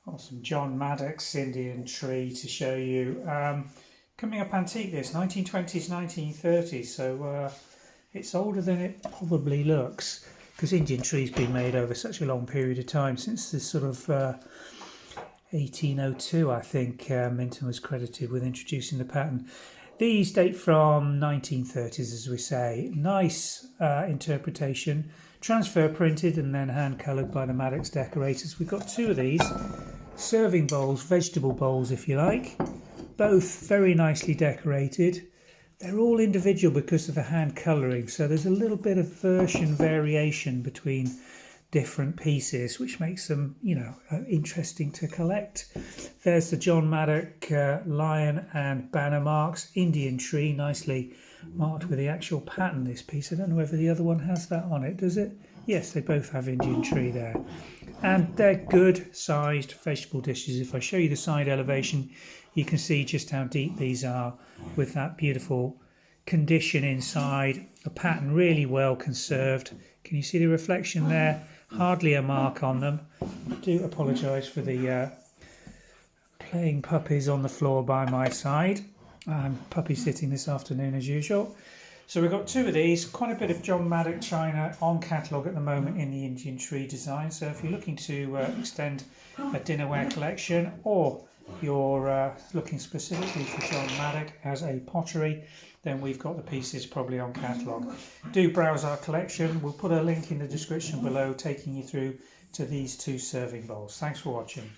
Got some John Maddock's Indian tree to show you. Coming up antique, this 1920s, 1930s, so it's older than it probably looks, because Indian tree's been made over such a long period of time, since this sort of 1802, I think. Minton was credited with introducing the pattern. These date from 1930s, as we say. Nice interpretation, transfer printed and then hand coloured by the Maddox decorators. We've got two of these serving bowls, vegetable bowls if you like, both very nicely decorated. They're all individual because of the hand colouring, so there's a little bit of version variation between different pieces, which makes them, interesting to collect. There's the John Maddock lion and banner marks, Indian tree, nicely marked with the actual pattern, this piece. I don't know whether the other one has that on it, does it? Yes, they both have Indian tree there. And they're good sized vegetable dishes. If I show you the side elevation, you can see just how deep these are with that beautiful condition inside. The pattern really well conserved. Can you see the reflection there? Hardly a mark on them. I do apologise for the playing puppies on the floor by my side. Puppy sitting this afternoon as usual. So we've got two of these, quite a bit of John Maddock china on catalogue at the moment in the Indian tree design. So if you're looking to extend a dinnerware collection, or you're looking specifically for John Maddock as a pottery, then we've got the pieces probably on catalogue. Do browse our collection. We'll put a link in the description below taking you through to these two serving bowls. Thanks for watching.